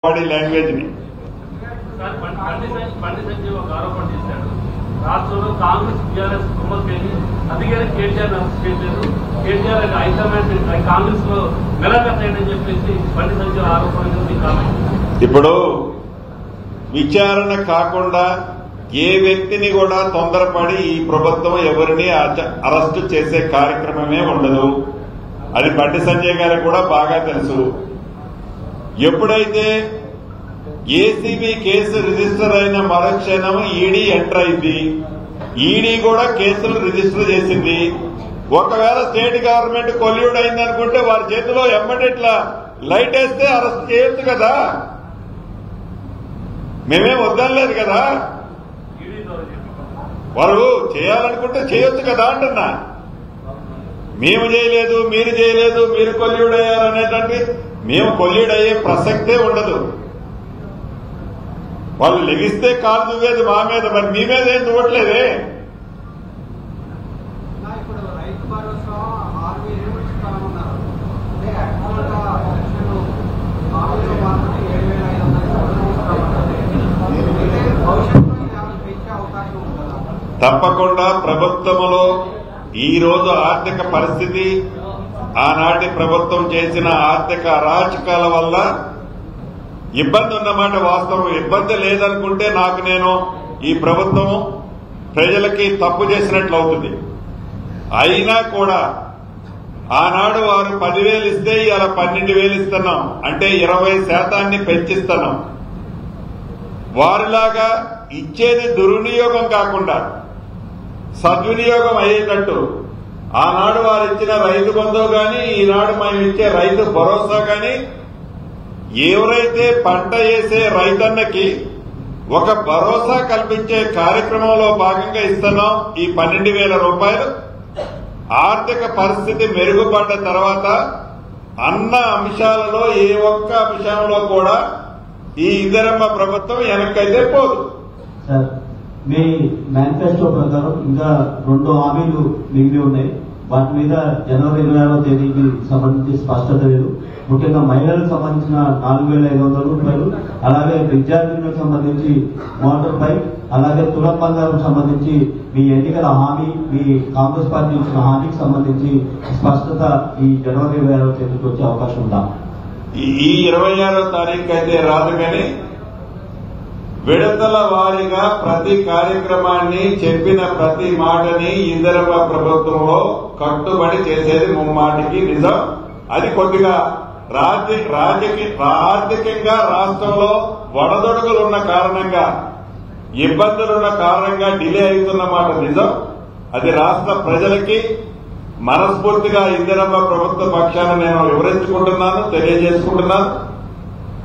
Body language ని రాష్ట్రంలో Congress TRS కుమ్మక్కని అందుకని కేటీఆర్ కేటీఆర్ హైకమాండ్ కాంగ్రెస్ లో మెలకట్టని చెప్పేసి బండి సంజయ్ ఆరోపణ. ఇప్పుడు విచారణ కాకుండా ఏ వ్యక్తిని కూడా తొందరపడి ఈ ప్రభుత్వం ఎవరిని అరెస్టు చేసే కార్యక్రమమే ఉండదు. అది బండి సంజయ్ గారికి కూడా బాగా తెలుసు. ఎప్పుడైతే ఏసీబీ కేసు రిజిస్టర్ అయిన మరుక్షణం ఈడీ ఎంటర్ అయింది. ఈడీ కూడా కేసులు రిజిస్టర్ చేసింది. ఒకవేళ స్టేట్ గవర్నమెంట్ కొల్యూడ్ అయిందనుకుంటే వారి చేతిలో ఎమ్మటిట్లా లైట్ వేస్తే అరెస్ట్ చేయొచ్చు కదా. మేమేం వద్దనలేదు కదా. వారు చేయాలనుకుంటే చేయొచ్చు కదా అంటున్నా. మేము చేయలేదు, మీరు చేయలేదు, మీరు కొల్యూడ్ అయ్యారు అనేటువంటి మేము కొల్యూడ్ అయ్యే ప్రసక్తే ఉండదు. వాళ్ళు లెగిస్తే కాలు దువ్వేది మా మీద, మరి మీ మీద ఏం దువ్వట్లేదే. తప్పకుండా ప్రభుత్వంలో ఈ రోజు ఆర్థిక పరిస్థితి, ఆనాటి ప్రభుత్వం చేసిన ఆర్థిక అరాచకాల వల్ల ఇబ్బంది ఉన్నమాట వాస్తవం. ఇబ్బంది లేదనుకుంటే నేను ఈ ప్రభుత్వం ప్రజలకి తప్పు చేసినట్లు అవుతుంది. అయినా కూడా ఆనాడు వారు 10,000 ఇస్తే ఇవాళ 12,000 ఇస్తున్నాం, అంటే 20% పెంచిస్తున్నాం. వారిలాగా ఇచ్చేది దుర్వినియోగం కాకుండా సద్వినియోగం అయ్యేటట్టు ఆనాడు వారు ఇచ్చిన రైతు బంధు గాని, ఈనాడు మనం ఇచ్చే రైతు భరోసా గాని, ఎవరైతే పంట వేసే రైతన్నకి ఒక భరోసా కల్పించే కార్యక్రమంలో భాగంగా ఇస్తున్నాం. ఈ 12,000 రూపాయలు ఆర్థిక పరిస్థితి మెరుగుపడ్డ తర్వాత అన్న అంశాలలో ఏ ఒక్క అంశంలో కూడా ఈ ఇందిరమ్మ ప్రభుత్వం వెనక్కైతే పోదు. సార్, మీ మేనిఫెస్టో ప్రకారం ఇంకా 2 హామీలు మిగిలి ఉన్నాయి. వాటి మీద జనవరి 26వ తేదీకి సంబంధించి స్పష్టత లేదు. ముఖ్యంగా మహిళలకు సంబంధించిన 4,500 రూపాయలు, అలాగే విద్యార్థులకు సంబంధించి మోటార్ బైక్, అలాగే తులం బంగారం సంబంధించి మీ ఎన్నికల హామీ, మీ కాంగ్రెస్ పార్టీ ఇచ్చిన హామీకి సంబంధించి స్పష్టత ఈ జనవరి 26వ తేదీకి వచ్చే అవకాశం ఉందా? ఈ 26వ తారీఖు అయితే రాదు, కానీ విడతల వారీగా ప్రతి కార్యక్రమాన్ని, చెప్పిన ప్రతి మాటని ఇందిరమ్మ ప్రభుత్వంలో కట్టుబడి చేసేది ముమ్మాటికి నిజం. అది కొద్దిగా ఆర్థికంగా రాష్ట్రంలో వడదొడుగులున్న కారణంగా, ఇబ్బందులున్న కారణంగా డిలే అవుతున్న మాట నిజం. అది రాష్ట్ర ప్రజలకి మనస్ఫూర్తిగా ఇందిరమ్మ ప్రభుత్వ పక్షాన నేను వివరించుకుంటున్నాను, తెలియజేసుకుంటున్నాను.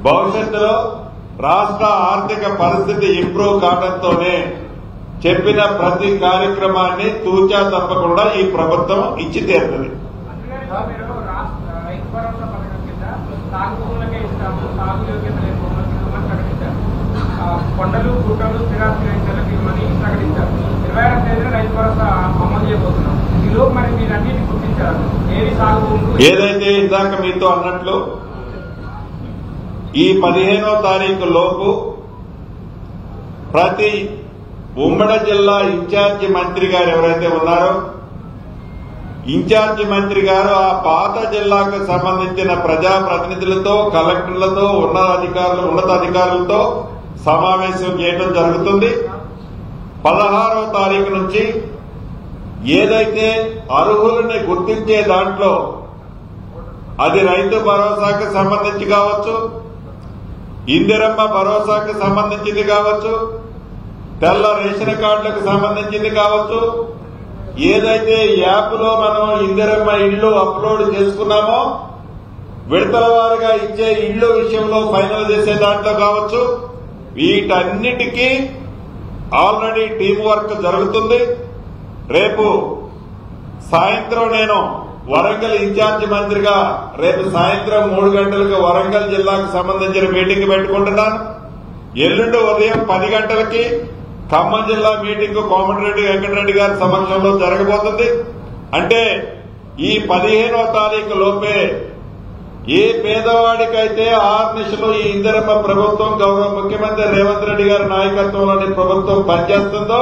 భవిష్యత్తులో రాష్ట్ర ఆర్థిక పరిస్థితి ఇంప్రూవ్ కావడంతోనే చెప్పిన ప్రతి కార్యక్రమాన్ని తూచా తప్పకుండా ఈ ప్రభుత్వం ఇచ్చి తీరుతుంది. కొండలు గుట్టలు స్థిరాస్తి రైతులకి మనీ ప్రకటించారు. 26వ తేదీన రైతు భరోసా అమలు చేయబోతున్నాం. ఈలోపు మరి మీరన్నింటినీ గుర్తించారు. ఏది సాగు ఏదైతే ఇందాక మీతో అన్నట్లు ఈ 15వ తారీఖు లోపు ప్రతి ఉమ్మడి జిల్లా ఇన్ఛార్జి మంత్రి గారు ఎవరైతే ఉన్నారో, ఇన్ఛార్జి మంత్రి గారు ఆ పాత జిల్లాకు సంబంధించిన ప్రజాప్రతినిధులతో, కలెక్టర్లతో, ఉన్నతాధికారులతో సమావేశం చేయడం జరుగుతుంది. 16వ తారీఖు నుంచి ఏదైతే అర్హులని గుర్తించే దాంట్లో అది రైతు భరోసాకు సంబంధించి కావచ్చు, ఇందిరమ్మ భరోసాకు సంబంధించింది కావచ్చు, తెల్ల రేషన్ కార్డులకు సంబంధించింది కావచ్చు, ఏదైతే యాప్లో మనం ఇందిరమ్మ ఇళ్లు అప్లోడ్ చేసుకున్నామో విడతల వారుగా ఇచ్చే ఇళ్లు విషయంలో ఫైనల్ చేసే దాంట్లో కావచ్చు, వీటన్నిటికీ ఆల్రెడీ టీం వర్క్ జరుగుతుంది. రేపు సాయంత్రం నేను వరంగల్ ఇన్ఛార్జి మంత్రిగా రేపు సాయంత్రం 3 గంటలకు వరంగల్ జిల్లాకు సంబంధించిన మీటింగ్ పెట్టుకుంటున్నాను. ఎల్లుండి ఉదయం 10 గంటలకి ఖమ్మం జిల్లా మీటింగ్ కోమటిరెడ్డి వెంకటరెడ్డి గారి సమక్షంలో జరగబోతుంది. అంటే ఈ 15వ తారీఖు లోపే ఏ పేదవాడికైతే ఆర్నిశలు ఈ ఇందిరమ్మ ప్రభుత్వం గౌరవ ముఖ్యమంత్రి రేవంత్ రెడ్డి గారి నాయకత్వంలోని ప్రభుత్వం పనిచేస్తుందో